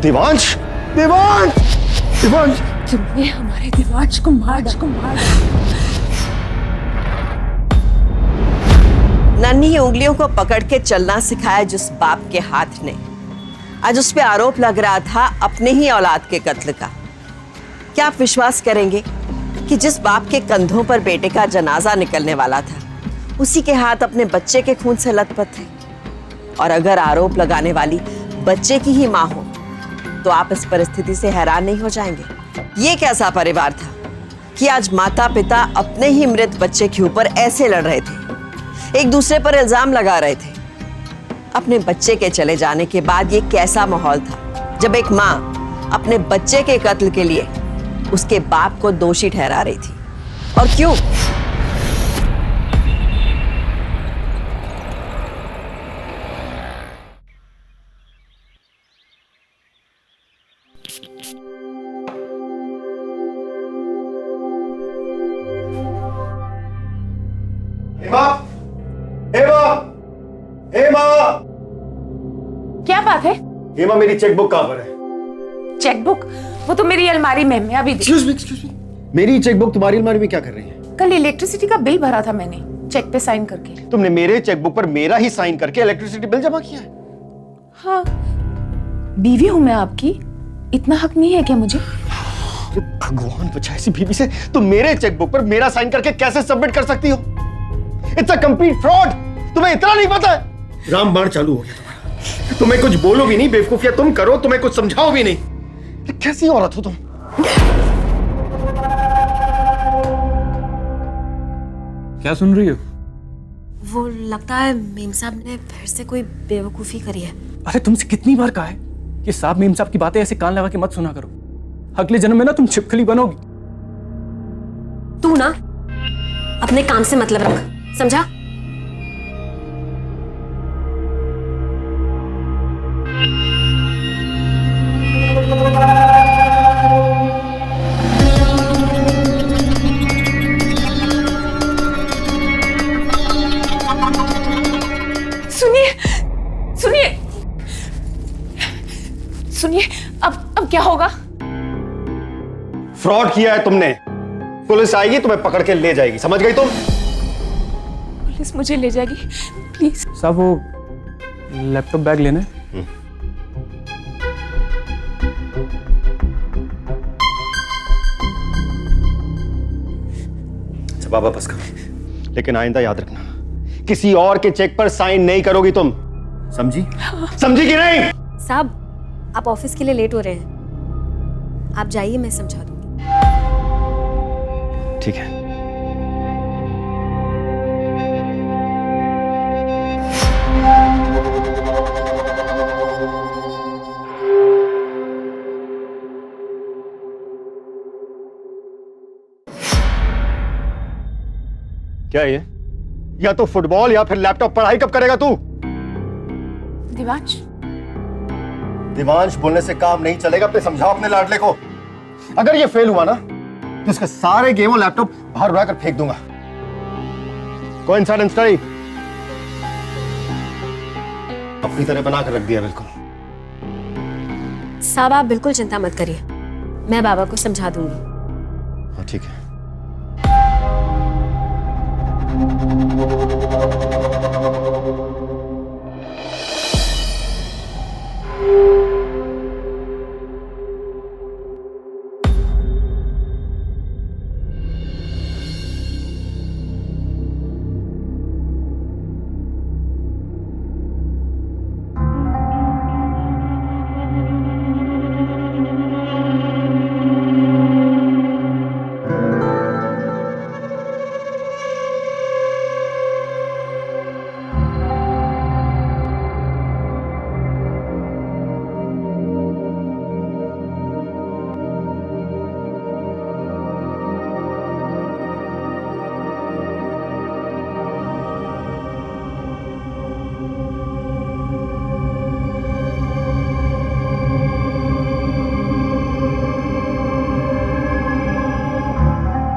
देवांश, देवांश, देवांश, तुमने हमारे देवांश को मार नन्ही उंगलियों को पकड़ के चलना सिखाया जिस बाप के हाथ ने, आज उस पे आरोप लग रहा था अपने ही औलाद के कत्ल का। क्या आप विश्वास करेंगे कि जिस बाप के कंधों पर बेटे का जनाजा निकलने वाला था, उसी के हाथ अपने बच्चे के खून से लथपथ थे? और अगर आरोप लगाने वाली बच्चे की ही मां हो तो आप इस परिस्थिति से हैरान नहीं हो जाएंगे? ये कैसा परिवार था कि आज माता पिता अपने ही मृत बच्चे के ऊपर ऐसे लड़ रहे थे, एक दूसरे पर इल्जाम लगा रहे थे। अपने बच्चे के चले जाने के बाद ये कैसा माहौल था जब एक मां अपने बच्चे के कत्ल के लिए उसके बाप को दोषी ठहरा रही थी? और क्यों? हेमा, हेमा, हेमा, क्या बात है? हेमा, मेरी चेकबुक कहाँ पर है? चेकबुक? वो तो मेरी अलमारी में है, अभी एक्सक्यूज मी, मेरी चेकबुक तुम्हारी अलमारी में क्या कर रही है? कल इलेक्ट्रिसिटी का बिल भरा था मैंने, चेक पे साइन करके। तुमने मेरे चेकबुक पर मेरा ही साइन करके इलेक्ट्रिसिटी बिल जमा किया है? हाँ, बीवी हूं मैं आपकी, इतना हक नहीं है क्या मुझे? भगवान बचाए, ऐसी बीवी से तुम मेरे चेकबुक पर मेरा साइन करके कैसे सबमिट कर सकती हो? It's a complete fraud. तुम्हें इतना नहीं पता है? रामबाण चालू हो गया तुम्हारा। तुम्हें कुछ बोलो भी नहीं, बेवकूफिया तुम करो, तुम्हें कुछ समझाओ भी नहीं। कैसी औरत हो तुम? क्या सुन रही हो? वो लगता है मेम साहब ने फिर से कोई बेवकूफी करी है। अरे तुमसे कितनी बार कहा है कि साहब मेम साहब की बातें ऐसे कान लगा के मत सुना करो। अगले जन्म में ना तुम छिपकली बनोगी। तू ना अपने काम से मतलब रख, समझा? सुनिए, अब क्या होगा? फ्रॉड किया है तुमने। पुलिस आएगी, तुम्हें पकड़ के ले जाएगी, समझ गई तुम? पुलिस मुझे ले जाएगी? प्लीज साहब वो लैपटॉप बैग लेना है। अच्छा बाबा बस करो, लेकिन आइंदा याद रखना, किसी और के चेक पर साइन नहीं करोगी तुम, समझी? समझी कि नहीं? साहब आप ऑफिस के लिए लेट हो रहे हैं, आप जाइए, मैं समझा दूंगी। ठीक है। क्या ये? या तो फुटबॉल या फिर लैपटॉप। पढ़ाई कब करेगा तू? दिवांश, दिवांश बोलने से काम नहीं चलेगा। अपने समझाओ अपने लाडले को। अगर ये फेल हुआ ना तो इसके सारे गेम और लैपटॉप बाहर उड़ा कर फेंक दूंगा। कोइंसिडेंस नहीं, अपनी तरह बना कर रख दिया बिल्कुल। साहब आप बिल्कुल चिंता मत करिए, मैं बाबा को समझा दूंगी। हाँ ठीक है।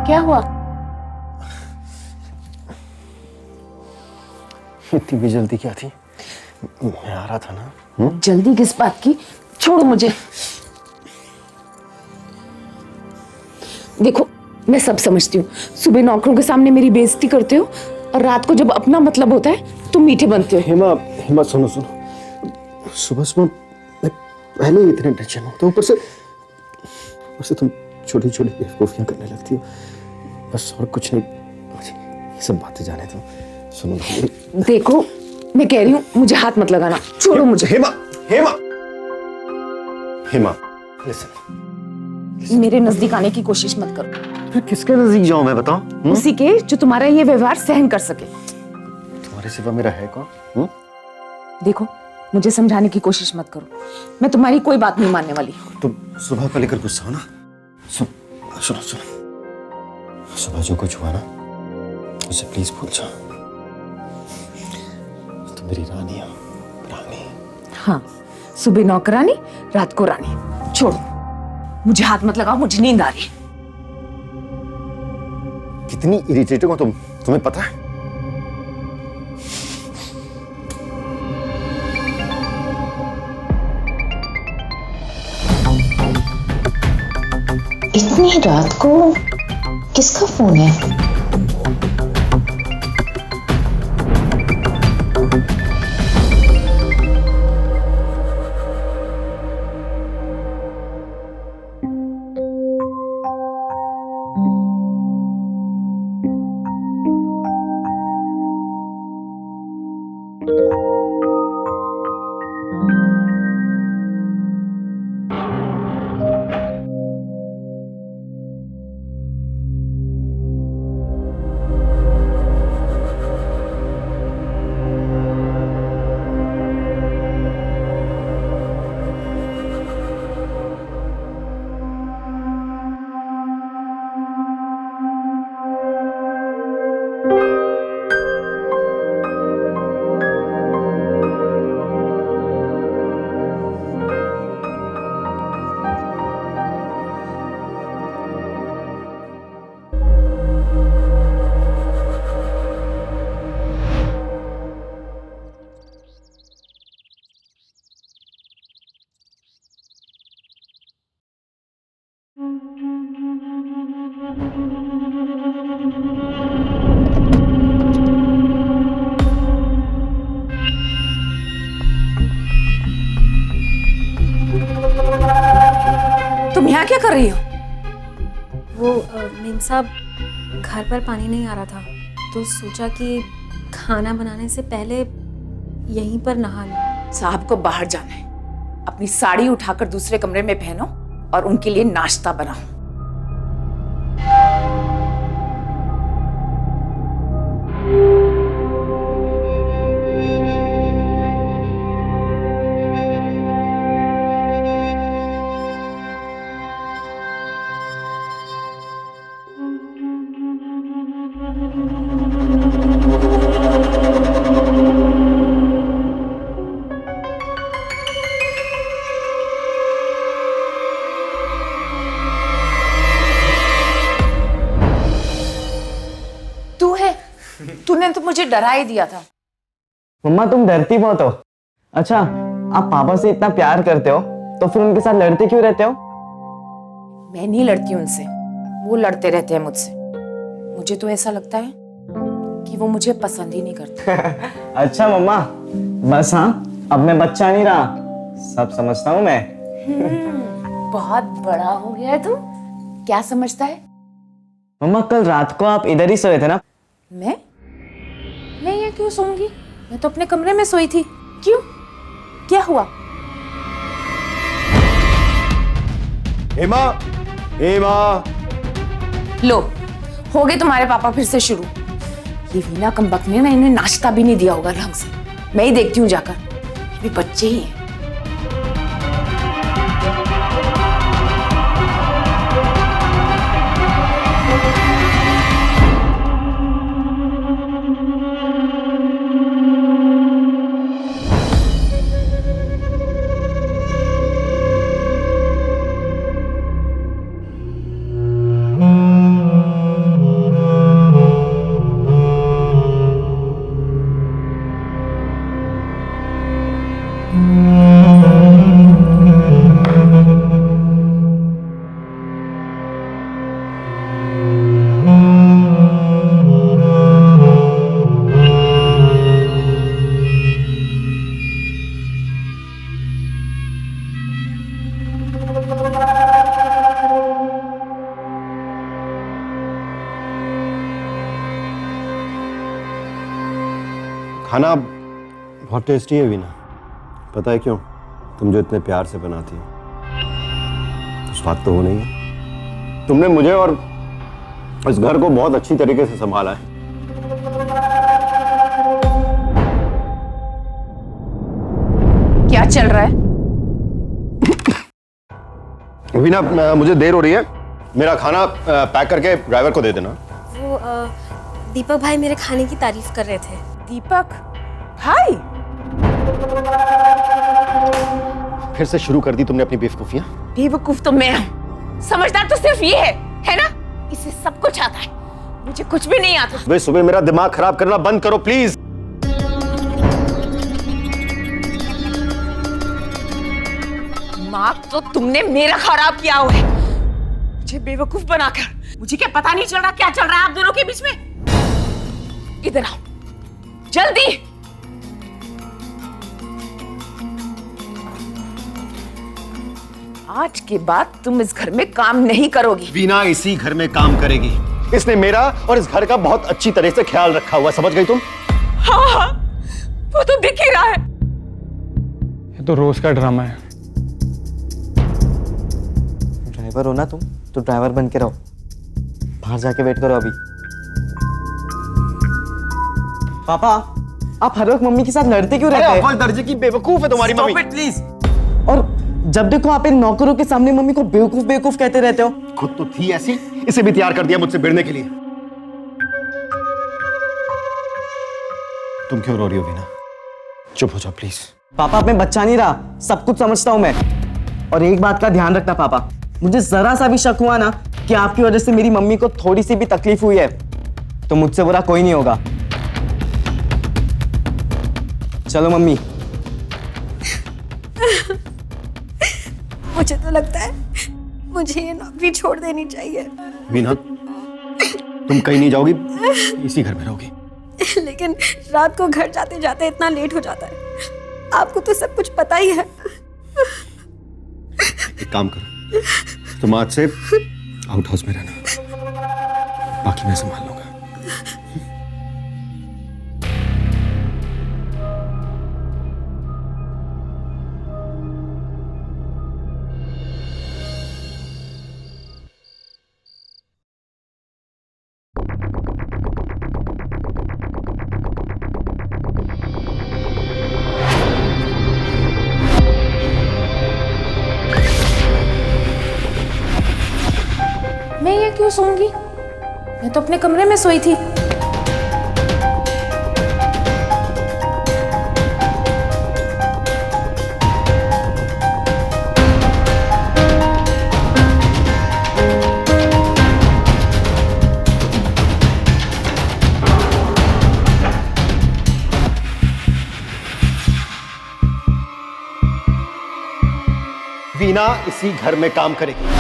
क्या हुआ? इतनी भी जल्दी क्या थी? मैं आ रहा था ना। जल्दी किस बात की? छोड़ो मुझे। देखो मैं सब समझती हूँ, सुबह नौकरों के सामने मेरी बेइज्जती करते हो और रात को जब अपना मतलब होता है तो मीठे बनते हो। हेमा, हेमा सुनो सुनो, सुबह सुबह मैं पहले ही इतने टेंशन में तो ऊपर से तुम छोटी छोटी बेवकूफियां करने लगती हो। बस और कुछ नहीं, मुझे ये सब बातें जाने दो। सुनो ना, देखो मैं कह रही हूँ मुझे हाथ मत लगाना, छोड़ो मुझे। हेमा, हेमा, हेमा, लिसन, मेरे नजदीक आने की कोशिश मत करो। फिर किसके नजदीक जाऊं मैं, बताओ? उसी के जो तुम्हारा ये व्यवहार सहन कर सके। तुम्हारे सिवा मेरा है कौन? देखो मुझे समझाने की कोशिश मत करो, मैं तुम्हारी कोई बात नहीं मानने वाली। तुम सुबह को लेकर गुस्सा हो ना? सुनो सुनो, सुबह जो कुछ हुआ ना उसे प्लीज भूल जाओ। तुम मेरी रानी हो, रानी। हाँ, सुबह नौकरानी, रात को रानी। छोड़ो मुझे, हाथ मत लगाओ, मुझे नींद आ रही है। कितनी इरिटेटिंग हो तुम, तुम्हें पता है? इतनी रात को किसका फोन है? तुम यहाँ क्या कर रही हो? वो मेम साहब, घर पर पानी नहीं आ रहा था तो सोचा कि खाना बनाने से पहले यहीं पर नहा लूं। साहब को बाहर जाना है, अपनी साड़ी उठाकर दूसरे कमरे में पहनो और उनके लिए नाश्ता बनाओ। तू है, तूने तो मुझे डरा ही दिया था। मम्मा तुम डरती बहुत हो। अच्छा, आप पापा से इतना प्यार करते हो तो फिर उनके साथ लड़ते क्यों रहते हो? मैं नहीं लड़ती उनसे, वो लड़ते रहते हैं मुझसे। मुझे तो ऐसा लगता है कि वो मुझे पसंद ही नहीं करते। अच्छा मम्मा, बस हाँ, अब मैं बच्चा नहीं रहा, सब समझता हूँ मैं। बहुत बड़ा हो गया है तू, क्या समझता है? मम्मा कल रात को आप इधर ही सोए थे ना? मैं ये क्यों सोऊंगी? मैं तो अपने कमरे में सोई थी। क्यों, क्या हुआ? हेमा, हेमा, लो, हो गए तुम्हारे पापा फिर से शुरू। ये वीना कमबख्त ने ना इन्हें नाश्ता भी नहीं दिया होगा ढंग से। मैं ही देखती हूँ जाकर, ये भी बच्चे ही हैं। Hmm. खाना बहुत टेस्टी है वीना। पता है क्यों? तुम जो इतने प्यार से बनाती हो। स्वाद तो हो नहीं है। तुमने मुझे और इस घर को बहुत अच्छी तरीके से संभाला है। क्या चल रहा है? वीना, मुझे देर हो रही है। मेरा खाना पैक करके ड्राइवर को दे देना। वो दीपक भाई मेरे खाने की तारीफ कर रहे थे। दीपक भाई? फिर से शुरू कर दी तुमने अपनी बेवकूफियां। बेवकूफ तो मैं हूँ, समझदार तो सिर्फ ये है ना? इसे सब कुछ आता है, मुझे कुछ भी नहीं आता। सुबह सुबह मेरा दिमाग खराब करना बंद करो प्लीज। दिमाग तो तुमने मेरा खराब किया हुआ है, मुझे बेवकूफ बनाकर। मुझे क्या पता नहीं चल रहा क्या चल रहा है आप दोनों के बीच में? इधर आओ जल्दी। आज के बाद तुम इस घर में काम नहीं करोगी। वीना इसी घर में काम करेगी। इसने मेरा और इस घर का बहुत अच्छी तरह से ख्याल रखा हुआ, समझ गई तुम? हाँ हाँ, वो तो दिख ही रहा है। ये तो रोज का ड्रामा है। ड्राइवर हो ना तुम, तो ड्राइवर बन के रहो। बाहर जाके वेट करो अभी। पापा, आप हर वक्त मम्मी के साथ लड़ते क्यों रहते हैं? अव्वल दर्जे की बेवकूफ है तुम्हारी मम्मी। प्लीज। और जब देखो आप इन नौकरों के सामने मम्मी को बेवकूफ बेवकूफ कहते रहते हो। खुद तो थी ऐसी, इसे भी तैयार कर दिया मुझसे भिड़ने के लिए। तुम क्यों रो रही हो वीना? चुप हो जाओ प्लीज। पापा, मैं बच्चा नहीं रहा, सब कुछ समझता हूं मैं। और एक बात का ध्यान रखना पापा, मुझे जरा सा भी शक हुआ ना कि आपकी वजह से मेरी मम्मी को थोड़ी सी भी तकलीफ हुई है, तो मुझसे बुरा कोई नहीं होगा। चलो मम्मी। मुझे तो लगता है मुझे ये नौकरी छोड़ देनी चाहिए। वीना, तुम कहीं नहीं जाओगी, इसी घर में रहोगी। लेकिन रात को घर जाते जाते इतना लेट हो जाता है। आपको तो सब कुछ पता ही है। एक काम करो, तुम आज से आउट हाउस में रहना, बाकी मैं संभाल लूंगा। मैं ये क्यों सोऊंगी? मैं तो अपने कमरे में सोई थी। वीना इसी घर में काम करेगी।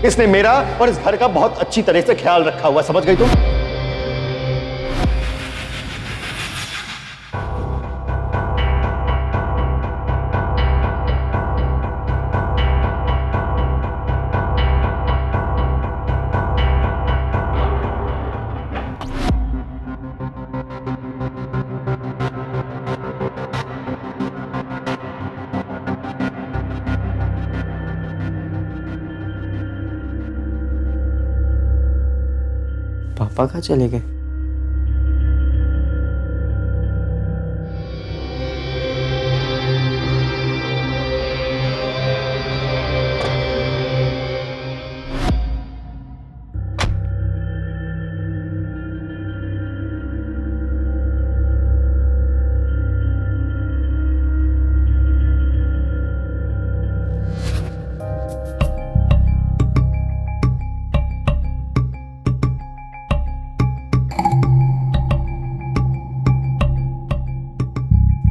इसने मेरा और इस घर का बहुत अच्छी तरह से ख्याल रखा हुआ, समझ गई तुम? पापा कहाँ चले गए?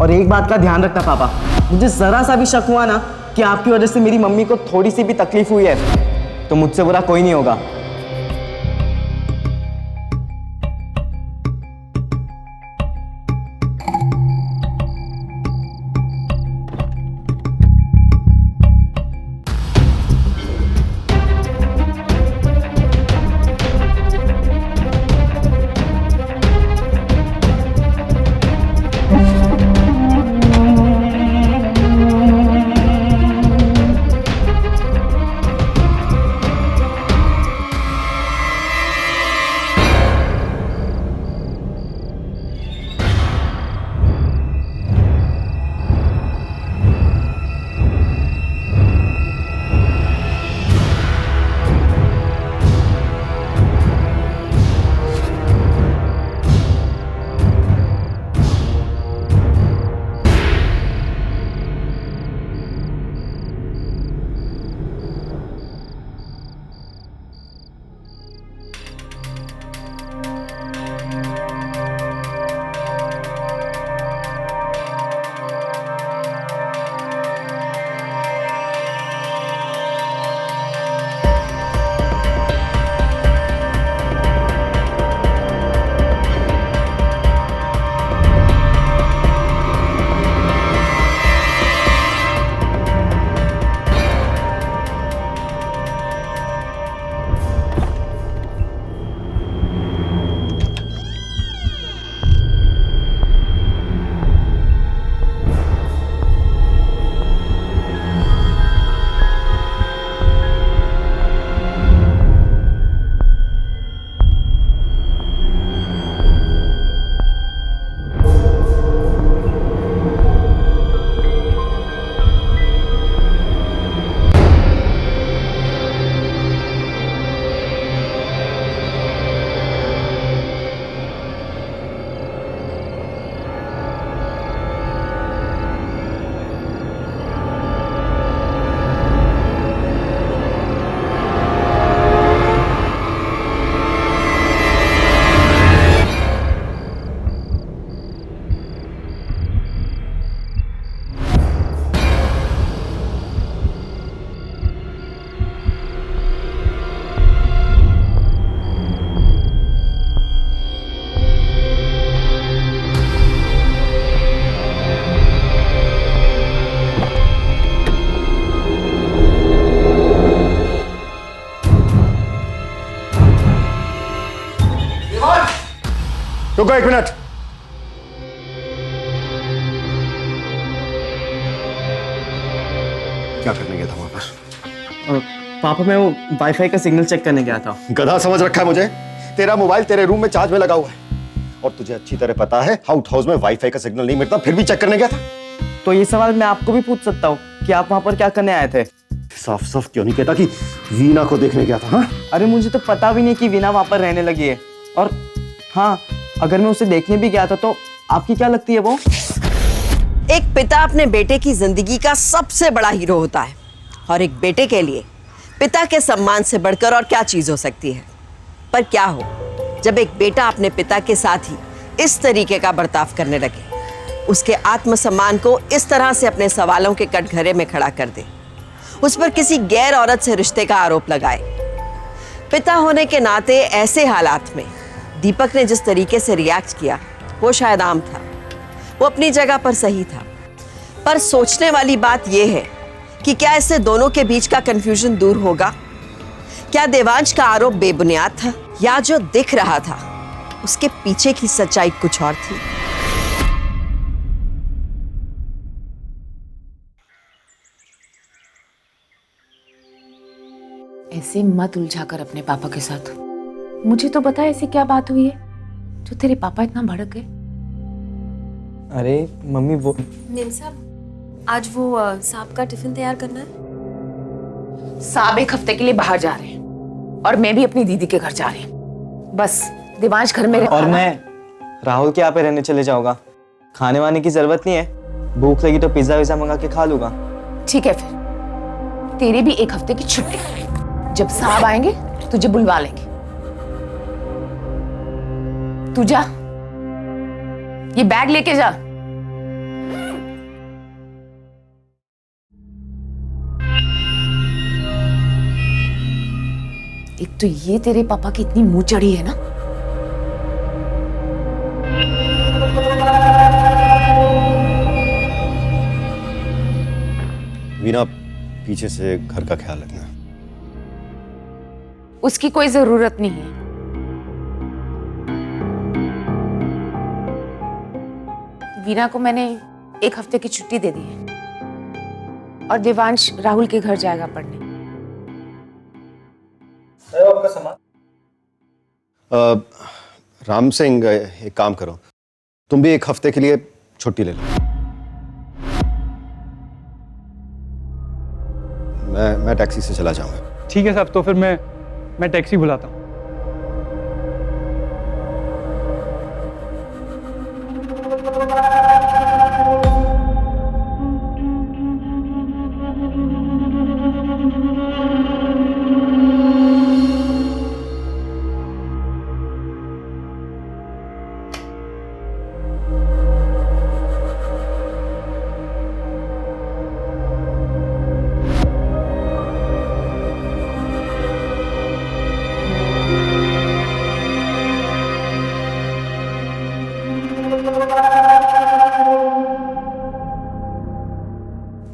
और एक बात का ध्यान रखना पापा, मुझे जरा सा भी शक हुआ ना कि आपकी वजह से मेरी मम्मी को थोड़ी सी भी तकलीफ हुई है, तो मुझसे बुरा कोई नहीं होगा। रुको 1 मिनट। क्या करने गया था वहां पर? पापा मैं वो वाईफाई का सिग्नल चेक करने गया था। गधा समझ रखा है मुझे? तेरा मोबाइल तेरे रूम में चार्ज में लगा हुआ है और तुझे अच्छी तरह पता है आउट हाउस में वाईफाई का सिग्नल नहीं मिलता, फिर भी चेक करने गया था। तो ये सवाल मैं आपको भी पूछ सकता हूँ कि आप वहां पर क्या करने आए थे? साफ साफ क्यों नहीं कहता कि वीना को देखने गया था? हाँ, अरे मुझे तो पता भी नहीं कि वीना वहां पर रहने लगी है। और हाँ, अगर मैं उसे देखने भी गया था तो आपकी क्या लगती है वो? एक पिता अपने बेटे की जिंदगी का सबसे बड़ा हीरो होता है और एक बेटे के लिए पिता के सम्मान से बढ़कर और क्या चीज हो सकती है। पर क्या हो जब एक बेटा अपने पिता के साथ ही इस तरीके का बर्ताव करने लगे, उसके आत्मसम्मान को इस तरह से अपने सवालों के कटघरे में खड़ा कर दे, उस पर किसी गैर औरत से रिश्ते का आरोप लगाए। पिता होने के नाते ऐसे हालात में दीपक ने जिस तरीके से रिएक्ट किया वो शायद आम था, वो अपनी जगह पर सही था। पर सोचने वाली बात यह है कि क्या इससे दोनों के बीच का कंफ्यूजन दूर होगा? क्या देवांश का आरोप बेबुनियाद था या जो दिख रहा था उसके पीछे की सच्चाई कुछ और थी? ऐसे मत उलझा कर अपने पापा के साथ। मुझे तो बता ऐसी क्या बात हुई है जो तेरे पापा इतना भड़क गए? अरे मम्मी वो मेम साहब, आज वो साहब का टिफिन तैयार करना है। साहब 1 हफ्ते के लिए बाहर जा रहे हैं और मैं भी अपनी दीदी के घर जा रही हूँ। बस देवांश घर में और मैं राहुल के यहाँ पे रहने चले जाऊंगा। खाने वाने की जरूरत नहीं है, भूख लगी तो पिज्जा विज्जा मंगा के खा लूंगा। ठीक है, फिर तेरी भी 1 हफ्ते की छुट्टी। जब साहब आएंगे तुझे बुलवा लेंगे। तू जा, ये बैग लेके जा। एक तो ये तेरे पापा की इतनी मुंह चढ़ी है ना। वीना, पीछे से घर का ख्याल रखना। उसकी कोई जरूरत नहीं है। वीना को मैंने 1 हफ्ते की छुट्टी दे दी है और देवांश राहुल के घर जाएगा पढ़ने। आपका सामान? राम सिंह, एक काम करो, तुम भी 1 हफ्ते के लिए छुट्टी ले लो। मैं टैक्सी से चला जाऊंगा। ठीक है साहब, तो फिर मैं टैक्सी बुलाता हूँ।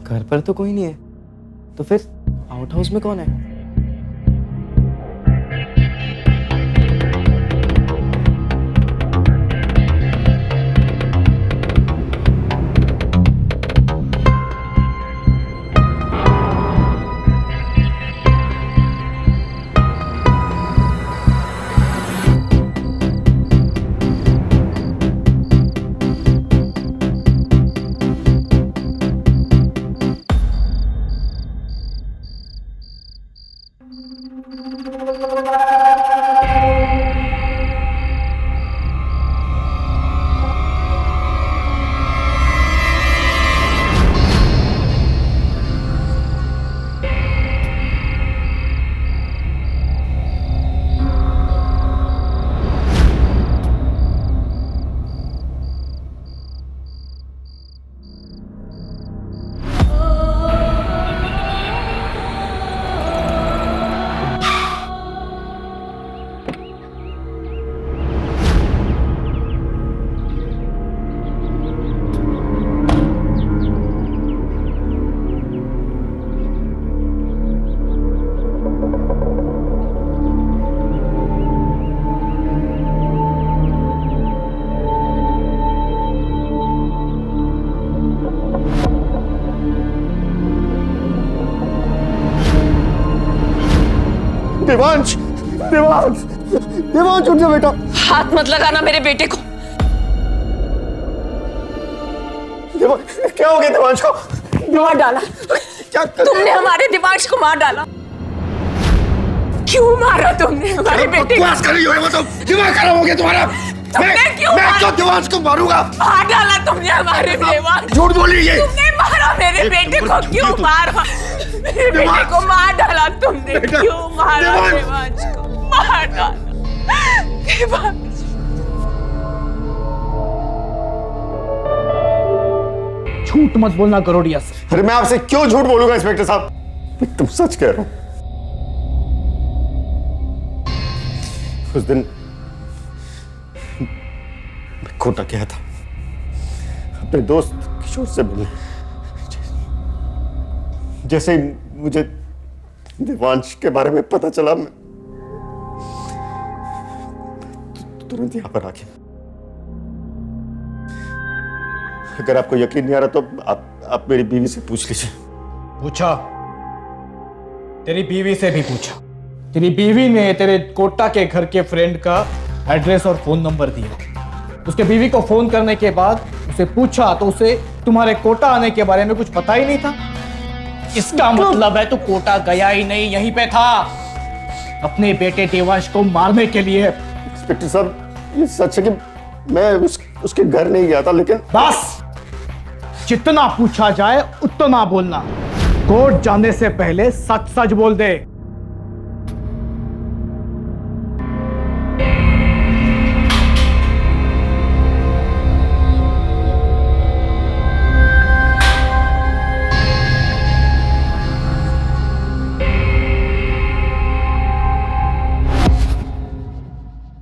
घर पर तो कोई नहीं है, तो फिर आउट हाउस में कौन है? देवांश, देवांश, देवांश उठ जा बेटा। हाथ मत लगाना मेरे बेटे को। क्या हो गया देवांश को? मार डाला क्या तुमने, हमारे देवांश को मार डाला। क्यों मारा तुमने हमारे बेटे को? बकवास कर रही हो, वो तो दिमाग खराब हो गया तुम्हारा। मैं तो देवांश को मारूंगा। मार डाला तुमने हमारे देवांश। झूठ बोली ये। तुमने मारा मेरे बेटे को, क्यों मारा? मेरे बेटे को मार डाला तुमने, क्यों मारा देवांश को? मार डाला देवांश। झूठ मत बोलना गरोडिया से। अरे मैं आपसे क्यों झूठ बोलूंगा इंस्पेक्टर साहब, तुम सच कह रहे हो। उस दिन मैं कोटा गया था अपने दोस्त किशोर से मिलने। जैसे ही मुझे देवांश के बारे में पता चला, मैं तुरंत यहां पर आ गया। अगर आपको यकीन नहीं आ रहा तो आप मेरी बीवी से पूछ लीजिए। पूछा, तेरी बीवी से भी पूछा। तेरी बीवी ने तेरे कोटा के घर के फ्रेंड का एड्रेस और फोन नंबर दिया। उसके बीवी को फोन करने के बाद उसे पूछा तो उसे तुम्हारे कोटा आने के बारे में कुछ पता ही नहीं था। इसका मतलब है तू कोटा गया ही नहीं, यहीं पे था अपने बेटे देवांश को मारने के लिए। इंस्पेक्टर साहब, ये सच है कि मैं उसके घर नहीं गया था, लेकिन बस जितना पूछा जाए उतना बोलना। कोर्ट जाने से पहले सच सच बोल दे।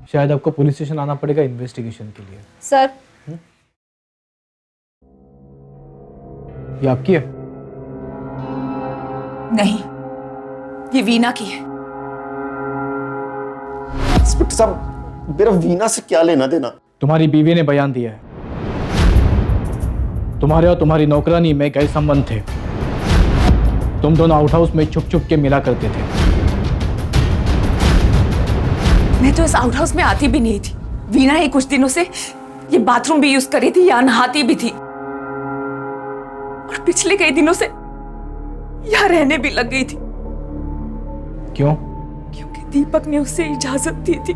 शायद आपको पुलिस स्टेशन आना पड़ेगा इन्वेस्टिगेशन के लिए। सर, ये आपकी है? नहीं, ये वीना की है। इंस्पेक्टर साहब, मेरा वीना से क्या लेना देना? तुम्हारी बीवी ने बयान दिया है तुम्हारे और तुम्हारी नौकरानी में गैर संबंध थे। तुम दोनों आउट हाउस में छुप छुप के मिला करते थे। मैं तो इस आउट हाउस में आती भी नहीं थी। वीना ही कुछ दिनों से ये बाथरूम भी यूज करी थी, यहाँ नहाती भी थी, और पिछले कई दिनों से यहाँ रहने भी लग गई थी। क्यों? क्योंकि दीपक ने उसे इजाजत दी थी।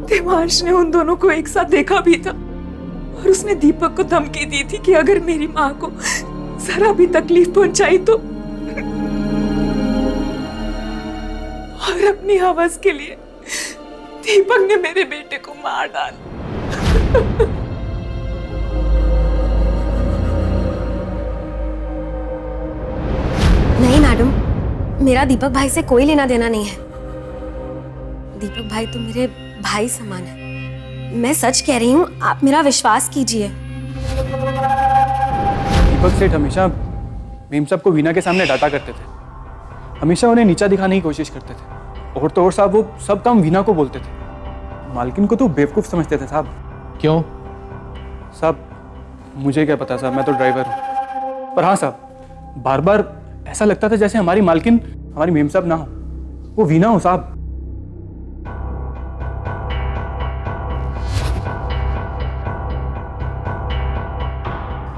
देवांश ने उन दोनों को एक साथ देखा भी था, और उसने दीपक को धमकी दी थी कि अगर मेरी माँ को जरा भी तकलीफ पहुंचाई तो, और अपनी हवस के लिए दीपक ने मेरे बेटे को मार डाला। नहीं मैडम, मेरा दीपक भाई से कोई लेना देना नहीं है। दीपक भाई तो मेरे भाई समान है। मैं सच कह रही हूँ, आप मेरा विश्वास कीजिए। दीपक सेठ हमेशा मेम साहब को वीना के सामने डांटा करते थे, हमेशा उन्हें नीचा दिखाने की कोशिश करते थे, और तो और साहब वो सब काम वीना को बोलते थे। मालकिन को तो बेवकूफ़ समझते थे साहब। क्यों? साहब मुझे क्या पता साहब, मैं तो ड्राइवर हूँ। पर हाँ साहब, बार बार ऐसा लगता था जैसे हमारी मालकिन हमारी मेम साहब ना हो, वो वीना हो साहब।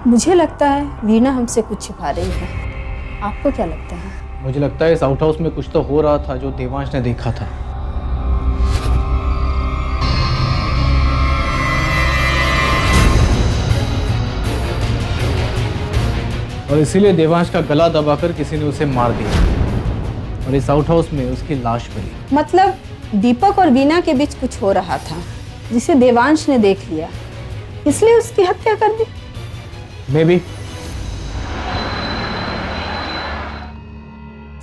मुझे लगता है वीना हमसे कुछ छिपा रही है। आपको क्या लगता है? मुझे लगता है इस आउट हाउस में कुछ तो हो रहा था जो देवांश ने देखा था। और इसीलिए देवांश का गला दबाकर किसी ने उसे मार दिया, और इस आउट हाउस में उसकी लाश मिली। मतलब दीपक और वीना के बीच कुछ हो रहा था जिसे देवांश ने देख लिया, इसलिए उसकी हत्या कर दी। May be.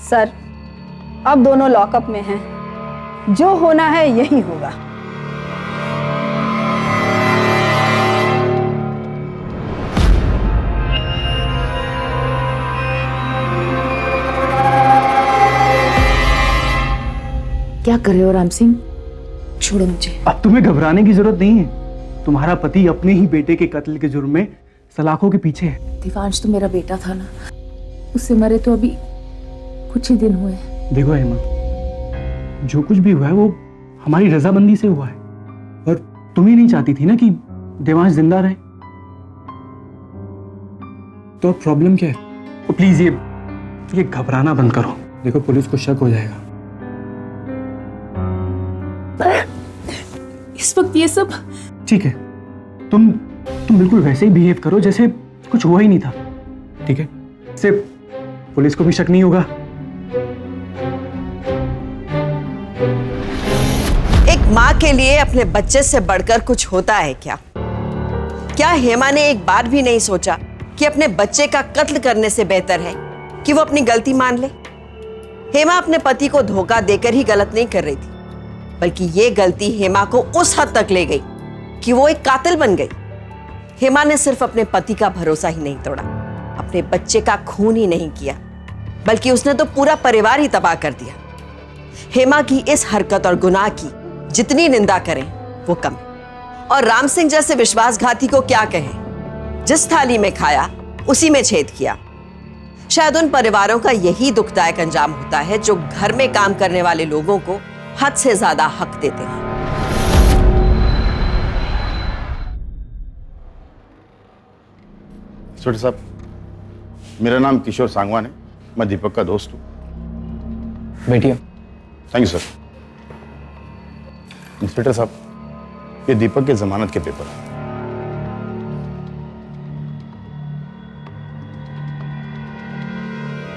सर, अब दोनों लॉकअप में हैं। जो होना है यही होगा। क्या कर रहे हो राम सिंह? छोड़ो मुझे। अब तुम्हें घबराने की जरूरत नहीं है। तुम्हारा पति अपने ही बेटे के कत्ल के जुर्म में सलाखों के पीछे है। देवांश तो मेरा बेटा था ना, उससे मरे तो अभी कुछ ही दिन हुए हैं। देखो हेमा, जो कुछ भी हुआ है वो हमारी रजामंदी से हुआ है, और तुम ही नहीं चाहती थी ना कि देवांश जिंदा रहे। तो प्रॉब्लम क्या है? तो प्लीज ये घबराना बंद करो। देखो पुलिस को शक हो जाएगा। इस वक्त ये सब ठीक है, तुम बिल्कुल वैसे ही बिहेव करो जैसे कुछ हुआ ही नहीं था, ठीक है? इससे पुलिस को भी शक नहीं होगा। एक माँ के लिए अपने बच्चे से बढ़कर कुछ होता है क्या? क्या हेमा ने एक बार भी नहीं सोचा कि अपने बच्चे का कत्ल करने से बेहतर है कि वो अपनी गलती मान ले? हेमा अपने पति को धोखा देकर ही गलत नहीं कर रही थी, बल्कि ये गलती हेमा को उस हद तक ले गई कि वो एक कातिल बन गई। हेमा ने सिर्फ अपने पति का भरोसा ही नहीं तोड़ा, अपने बच्चे का खून ही नहीं किया, बल्कि उसने तो पूरा परिवार ही तबाह कर दिया। हेमा की इस हरकत और गुनाह की जितनी निंदा करें वो कम, और राम सिंह जैसे विश्वासघाती को क्या कहें? जिस थाली में खाया उसी में छेद किया। शायद उन परिवारों का यही दुखदायक अंजाम होता है जो घर में काम करने वाले लोगों को हद से ज्यादा हक देते हैं। इंस्पेक्टर साहब, मेरा नाम किशोर सांगवान है, मैं दीपक का दोस्त हूँ। बैठिए। Thank you sir. इंस्पेक्टर साहब, ये दीपक के जमानत के पेपर हैं।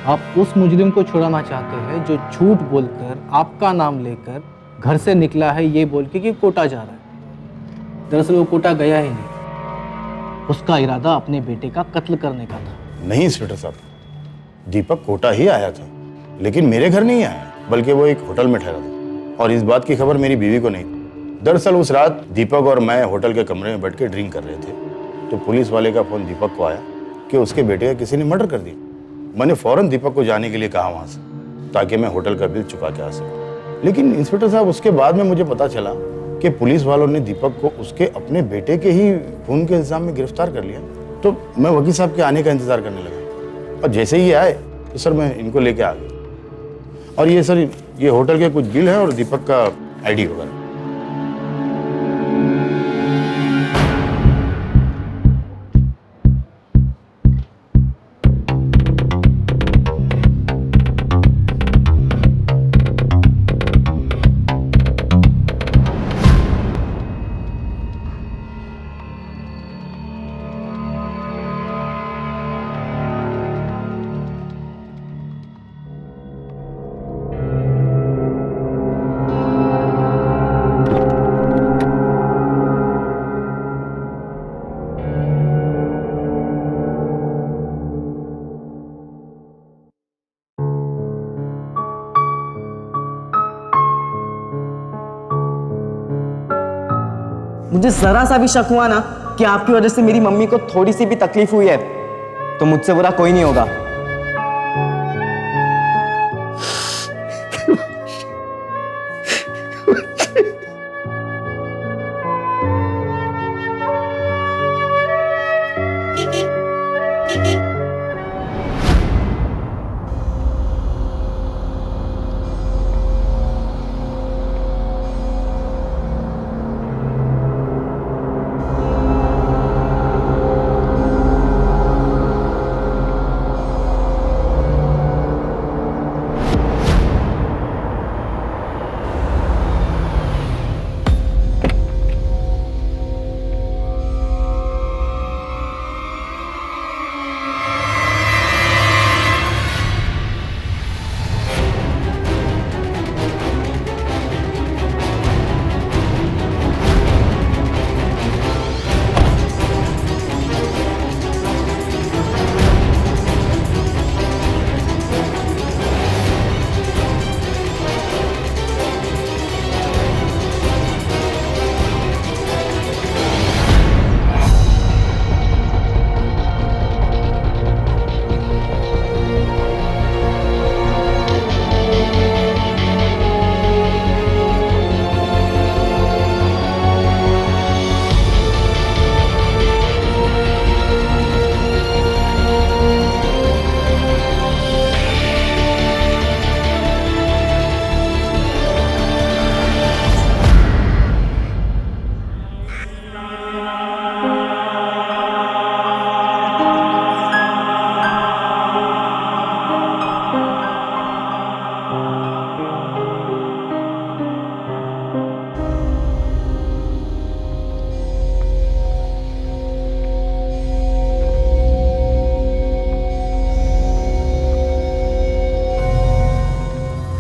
आप उस मुजरिम को छुड़ाना चाहते हैं जो झूठ बोलकर आपका नाम लेकर घर से निकला है ये बोल के कि कोटा जा रहा है। दरअसल वो कोटा गया ही नहीं, उसका इरादा अपने बेटे का कत्ल करने का था। नहीं इंस्पेक्टर साहब, दीपक कोटा ही आया था, लेकिन मेरे घर नहीं आया, बल्कि वो एक होटल में ठहरा था, और इस बात की खबर मेरी बीवी को नहीं थी। दरअसल उस रात दीपक और मैं होटल के कमरे में बैठ के ड्रिंक कर रहे थे, तो पुलिस वाले का फोन दीपक को आया कि उसके बेटे का किसी ने मर्डर कर दिया। मैंने फौरन दीपक को जाने के लिए कहा वहां से, ताकि मैं होटल का बिल चुका के आ सकूं। लेकिन इंस्पेक्टर साहब, उसके बाद में मुझे पता चला कि पुलिस वालों ने दीपक को उसके अपने बेटे के ही खून के इल्जाम में गिरफ्तार कर लिया। तो मैं वकील साहब के आने का इंतजार करने लगा, और जैसे ही ये आए तो सर मैं इनको लेके आ गया। और ये सर, ये होटल के कुछ बिल है और दीपक का आईडी वगैरह। मुझे जरा सा भी शक हुआ ना कि आपकी वजह से मेरी मम्मी को थोड़ी सी भी तकलीफ हुई है, तो मुझसे बुरा कोई नहीं होगा।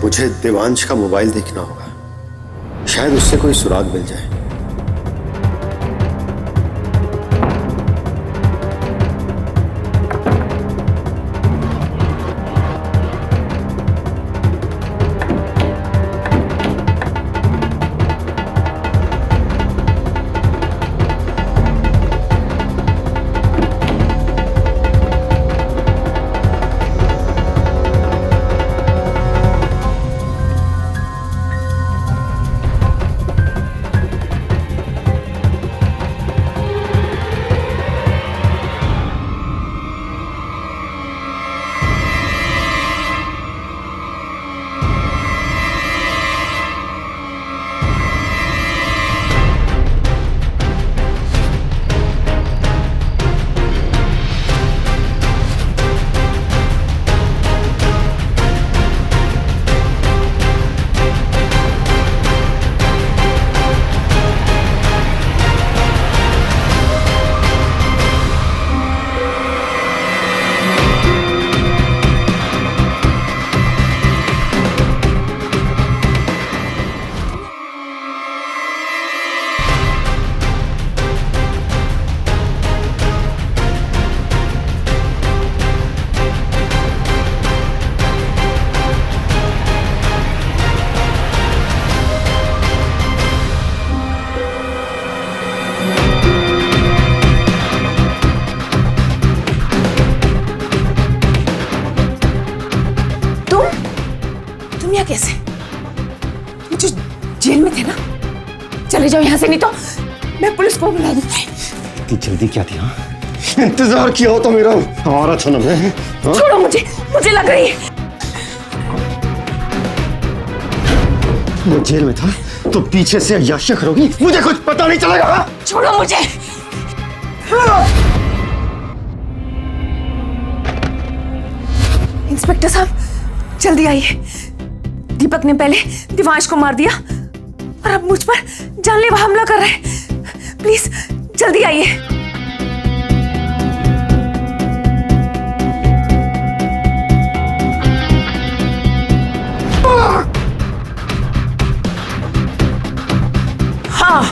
मुझे देवांश का मोबाइल देखना होगा, शायद उससे कोई सुराग मिल जाए। कैसे? जो जेल में थे ना, चले जाओ यहाँ से, नहीं तो मैं पुलिस को बुला दूंगी। इतनी जल्दी क्या थी? हाँ, इंतजार किया हो तो मेरा हमारा था ना। मैं छोड़ो मुझे लग रही है। मैं जेल में था तो पीछे से अय्याशी करोगी, मुझे कुछ पता नहीं चलेगा। छोड़ो मुझे। इंस्पेक्टर साहब जल्दी आइए। दीपक ने पहले देवांश को मार दिया और अब मुझ पर जानलेवा हमला कर रहे हैं। प्लीज जल्दी आइए। हाँ,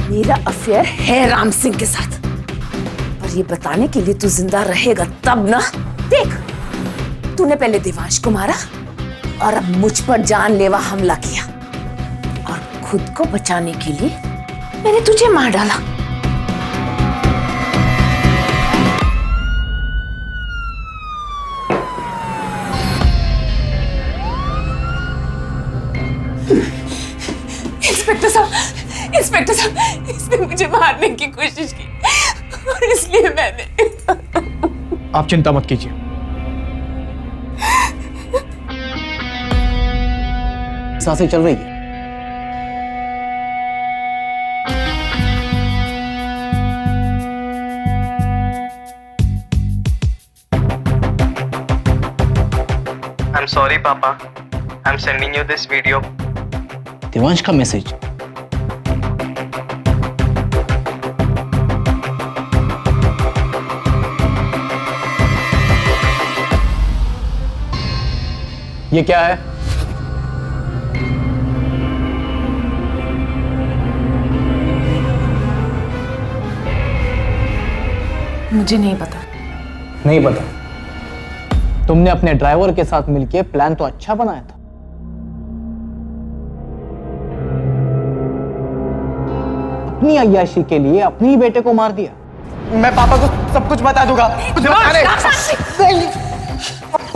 मेरा अफेयर है राम सिंह के साथ, पर ये बताने के लिए तू जिंदा रहेगा तब ना। देख, तूने पहले देवांश को मारा और अब मुझ पर जानलेवा हमला किया, और खुद को बचाने के लिए मैंने तुझे मार डाला। इंस्पेक्टर साहब, इसने मुझे मारने की कोशिश की और इसलिए मैंने। आप चिंता मत कीजिए, सांसें चल रही है। I'm sorry, Papa. I'm sending you this video. Devansh का मैसेज। ये क्या है? मुझे नहीं पता। नहीं पता? तुमने अपने ड्राइवर के साथ मिलके प्लान तो अच्छा बनाया था। अपनी अय्याशी के लिए अपने ही बेटे को मार दिया। मैं पापा को सब कुछ बता दूंगा। पापा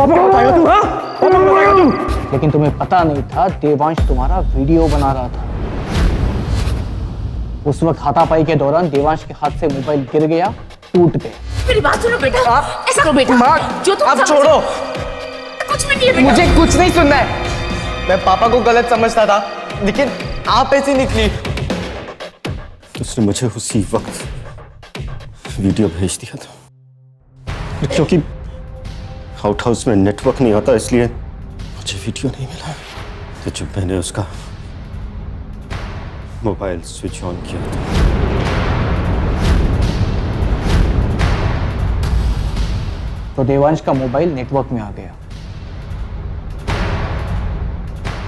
को बताएगा तू? हाँ? पापा को बताएगा तू? लेकिन तुम्हें पता नहीं था देवांश तुम्हारा वीडियो बना रहा था। उस वक्त हाथापाई के दौरान देवांश के हाथ से मोबाइल गिर गया, टूट गया। मेरी बात सुनो बेटा। ऐसा करो बेटा। जो तुम आप छोड़ो, कुछ भी नहीं है बेटा। मुझे कुछ नहीं सुनना है। मैं पापा को गलत समझता था, लेकिन आप ऐसी निकली। उसने मुझे उसी वक्त वीडियो भेज दिया था, क्योंकि आउट हाउस में नेटवर्क नहीं आता इसलिए मुझे वीडियो नहीं मिला। तो जब मैंने उसका मोबाइल स्विच ऑन किया था, तो देवांश का मोबाइल नेटवर्क में आ गया।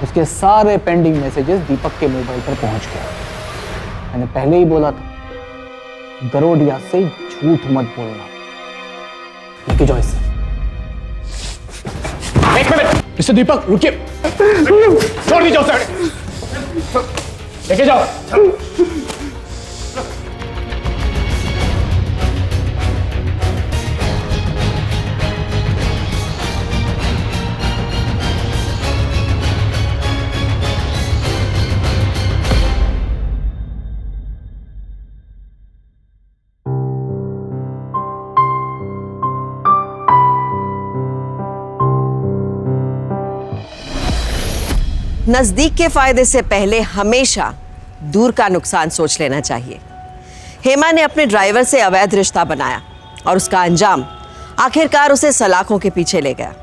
उसके सारे पेंडिंग मैसेजेस दीपक के मोबाइल पर पहुंच गए। मैंने पहले ही बोला था, दरोड़िया से झूठ मत बोलना। लेके जाओ इसे। एक मिनट, मिस्टर दीपक रुकिए, छोड़ दीजिए उसे, लेके जाओ। नजदीक के फायदे से पहले हमेशा दूर का नुकसान सोच लेना चाहिए। हेमा ने अपने ड्राइवर से अवैध रिश्ता बनाया और उसका अंजाम आखिरकार उसे सलाखों के पीछे ले गया।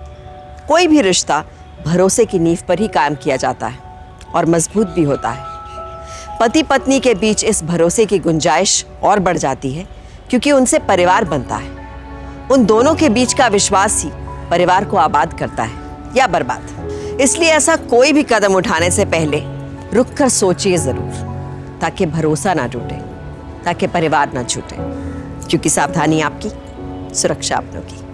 कोई भी रिश्ता भरोसे की नींव पर ही कायम किया जाता है और मजबूत भी होता है। पति पत्नी के बीच इस भरोसे की गुंजाइश और बढ़ जाती है क्योंकि उनसे परिवार बनता है। उन दोनों के बीच का विश्वास ही परिवार को आबाद करता है या बर्बाद। इसलिए ऐसा कोई भी कदम उठाने से पहले रुक कर सोचिए जरूर, ताकि भरोसा ना टूटे, ताकि परिवार ना छूटे। क्योंकि सावधानी आपकी, सुरक्षा अपनों की।